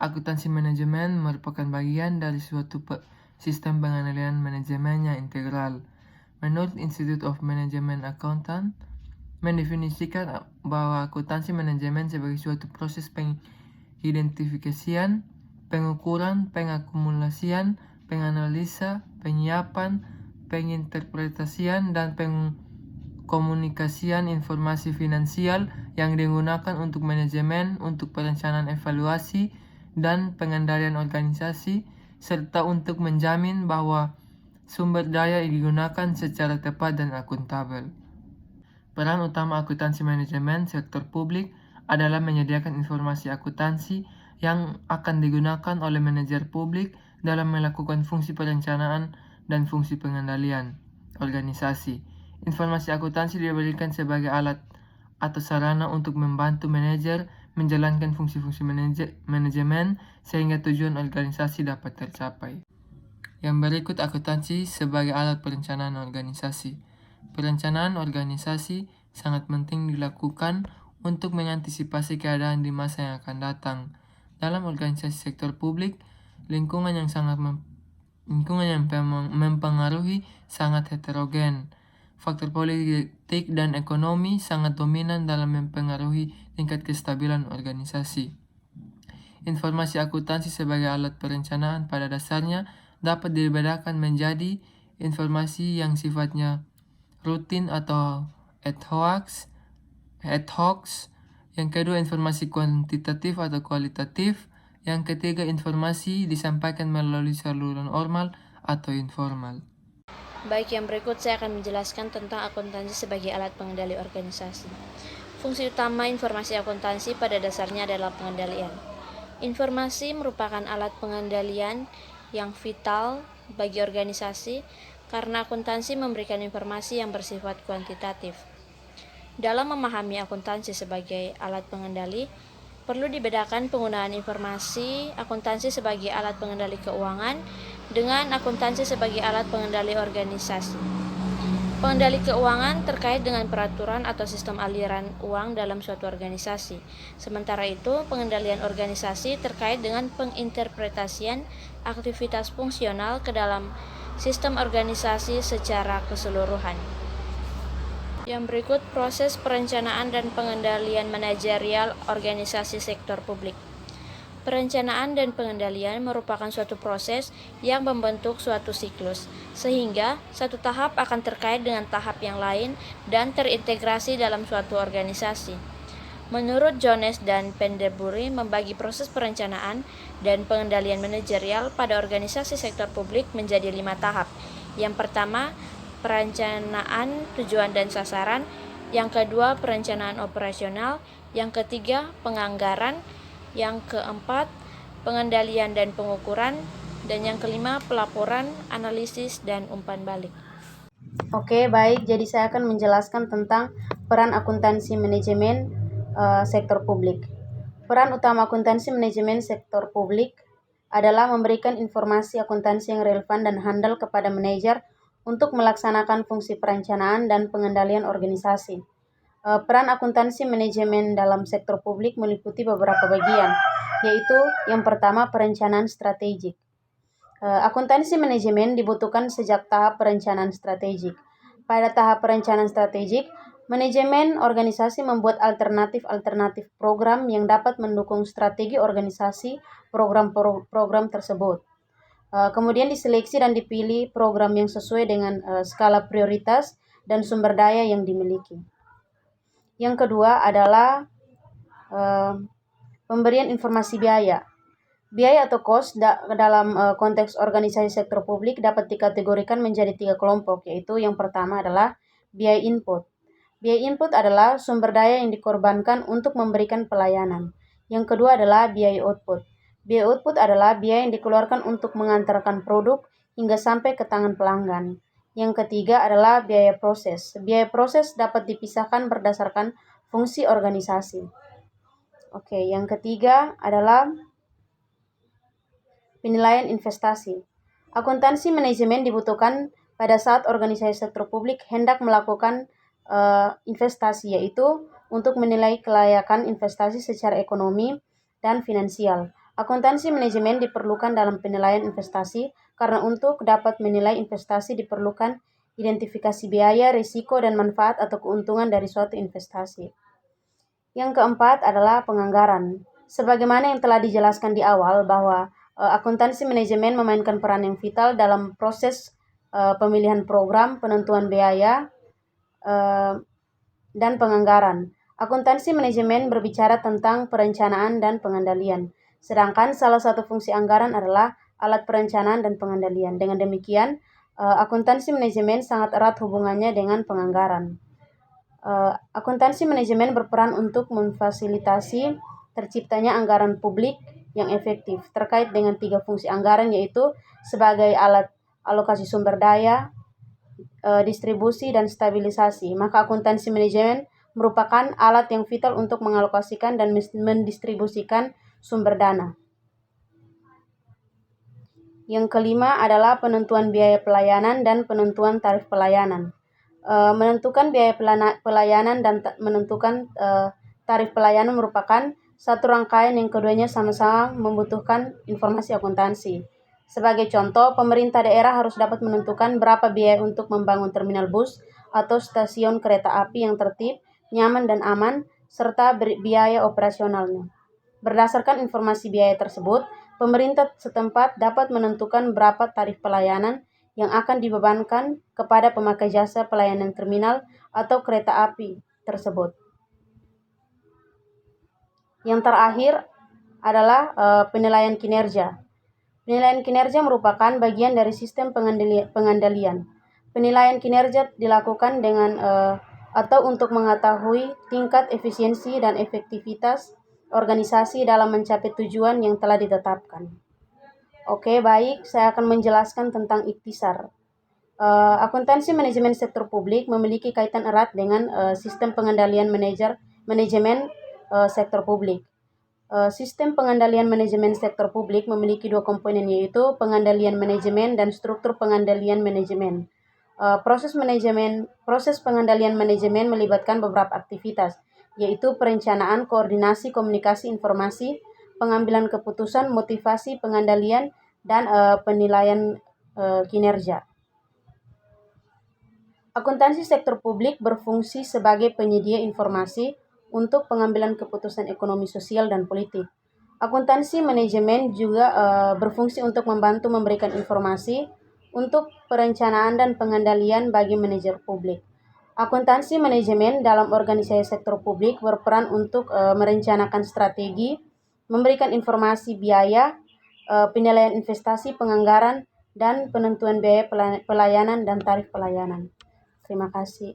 Akuntansi manajemen merupakan bagian dari suatu sistem pengendalian manajemen yang integral. Menurut Institute of Management Accountant, mendefinisikan bahwa akuntansi manajemen sebagai suatu proses pengidentifikasian, pengukuran, pengakumulasian, penganalisa, penyiapan, penginterpretasian, dan pengkomunikasian informasi finansial yang digunakan untuk manajemen, untuk perencanaan evaluasi, dan pengendalian organisasi, serta untuk menjamin bahwa sumber daya digunakan secara tepat dan akuntabel. Peran utama akuntansi manajemen sektor publik adalah menyediakan informasi akuntansi yang akan digunakan oleh manajer publik dalam melakukan fungsi perencanaan dan fungsi pengendalian organisasi. Informasi akuntansi diberikan sebagai alat atau sarana untuk membantu manajer menjalankan fungsi-fungsi manajemen sehingga tujuan organisasi dapat tercapai. Yang berikut akuntansi sebagai alat perencanaan organisasi. Perencanaan organisasi sangat penting dilakukan untuk mengantisipasi keadaan di masa yang akan datang. Dalam organisasi sektor publik, lingkungan yang mempengaruhi sangat heterogen. Faktor politik dan ekonomi sangat dominan dalam mempengaruhi tingkat kestabilan organisasi. Informasi akuntansi sebagai alat perencanaan pada dasarnya dapat dibedakan menjadi informasi yang sifatnya rutin atau ad hoc. Yang kedua, informasi kuantitatif atau kualitatif. Yang ketiga, informasi disampaikan melalui saluran formal atau informal. Baik, yang berikut saya akan menjelaskan tentang akuntansi sebagai alat pengendali organisasi. Fungsi utama informasi akuntansi pada dasarnya adalah pengendalian. Informasi merupakan alat pengendalian yang vital bagi organisasi karena akuntansi memberikan informasi yang bersifat kuantitatif. Dalam memahami akuntansi sebagai alat pengendali, perlu dibedakan penggunaan informasi akuntansi sebagai alat pengendali keuangan dengan akuntansi sebagai alat pengendali organisasi. Pengendali keuangan terkait dengan peraturan atau sistem aliran uang dalam suatu organisasi. Sementara itu, pengendalian organisasi terkait dengan penginterpretasian aktivitas fungsional ke dalam sistem organisasi secara keseluruhan. Yang berikut proses perencanaan dan pengendalian manajerial organisasi sektor publik. Perencanaan dan pengendalian merupakan suatu proses yang membentuk suatu siklus, sehingga satu tahap akan terkait dengan tahap yang lain dan terintegrasi dalam suatu organisasi. Menurut Jones dan Penderbury membagi proses perencanaan dan pengendalian manajerial pada organisasi sektor publik menjadi 5 tahap. Yang pertama, perencanaan tujuan dan sasaran. Yang kedua, perencanaan operasional. Yang ketiga, penganggaran. Yang keempat, pengendalian dan pengukuran. Dan yang kelima, pelaporan, analisis, dan umpan balik. Oke, baik. Jadi saya akan menjelaskan tentang peran akuntansi manajemen sektor publik. Peran utama akuntansi manajemen sektor publik adalah memberikan informasi akuntansi yang relevan dan handal kepada manajer untuk melaksanakan fungsi perencanaan dan pengendalian organisasi. Peran akuntansi manajemen dalam sektor publik meliputi beberapa bagian, yaitu yang pertama perencanaan strategik. Akuntansi manajemen dibutuhkan sejak tahap perencanaan strategik. Pada tahap perencanaan strategik, manajemen organisasi membuat alternatif program yang dapat mendukung strategi organisasi program tersebut. Kemudian diseleksi dan dipilih program yang sesuai dengan skala prioritas dan sumber daya yang dimiliki. Yang kedua adalah pemberian informasi biaya. Biaya atau cost dalam konteks organisasi sektor publik dapat dikategorikan menjadi 3 kelompok, yaitu yang pertama adalah biaya input. Biaya input adalah sumber daya yang dikorbankan untuk memberikan pelayanan. Yang kedua adalah biaya output. Biaya output adalah biaya yang dikeluarkan untuk mengantarkan produk hingga sampai ke tangan pelanggan. Yang ketiga adalah biaya proses. Biaya proses dapat dipisahkan berdasarkan fungsi organisasi. Oke, yang ketiga adalah penilaian investasi. Akuntansi manajemen dibutuhkan pada saat organisasi sektor publik hendak melakukan investasi, yaitu untuk menilai kelayakan investasi secara ekonomi dan finansial. Akuntansi manajemen diperlukan dalam penilaian investasi karena untuk dapat menilai investasi diperlukan identifikasi biaya, risiko, dan manfaat atau keuntungan dari suatu investasi. Yang keempat adalah penganggaran. Sebagaimana yang telah dijelaskan di awal bahwa akuntansi manajemen memainkan peran yang vital dalam proses pemilihan program, penentuan biaya, dan penganggaran. Akuntansi manajemen berbicara tentang perencanaan dan pengendalian, sedangkan salah satu fungsi anggaran adalah alat perencanaan dan pengendalian. Dengan demikian, akuntansi manajemen sangat erat hubungannya dengan penganggaran. Akuntansi manajemen berperan untuk memfasilitasi terciptanya anggaran publik yang efektif terkait dengan 3 fungsi anggaran, yaitu sebagai alat alokasi sumber daya, distribusi, dan stabilisasi. Maka akuntansi manajemen merupakan alat yang vital untuk mengalokasikan dan mendistribusikan sumber dana. Yang kelima adalah penentuan biaya pelayanan dan penentuan tarif pelayanan. Menentukan biaya pelayanan dan menentukan tarif pelayanan merupakan satu rangkaian yang keduanya sama-sama membutuhkan informasi akuntansi. Sebagai contoh, pemerintah daerah harus dapat menentukan berapa biaya untuk membangun terminal bus atau stasiun kereta api yang tertib, nyaman, dan aman, serta biaya operasionalnya. Berdasarkan informasi biaya tersebut, pemerintah setempat dapat menentukan berapa tarif pelayanan yang akan dibebankan kepada pemakai jasa pelayanan terminal atau kereta api tersebut. Yang terakhir adalah penilaian kinerja. Penilaian kinerja merupakan bagian dari sistem pengandalian. Penilaian kinerja dilakukan dengan atau untuk mengetahui tingkat efisiensi dan efektivitas organisasi dalam mencapai tujuan yang telah ditetapkan. Oke, baik, saya akan menjelaskan tentang ikhtisar. Akuntansi manajemen sektor publik memiliki kaitan erat dengan sistem pengendalian manajemen sektor publik. Sistem pengendalian manajemen sektor publik memiliki 2 komponen, yaitu pengendalian manajemen dan struktur pengendalian manajemen. Proses pengendalian manajemen melibatkan beberapa aktivitas, yaitu perencanaan, koordinasi, komunikasi, informasi, pengambilan keputusan, motivasi, pengendalian, dan penilaian kinerja. Akuntansi sektor publik berfungsi sebagai penyedia informasi untuk pengambilan keputusan ekonomi, sosial, dan politik. Akuntansi manajemen juga berfungsi untuk membantu memberikan informasi untuk perencanaan dan pengendalian bagi manajer publik. Akuntansi manajemen dalam organisasi sektor publik berperan untuk merencanakan strategi, memberikan informasi biaya, penilaian investasi, penganggaran, dan penentuan biaya pelayanan dan tarif pelayanan. Terima kasih.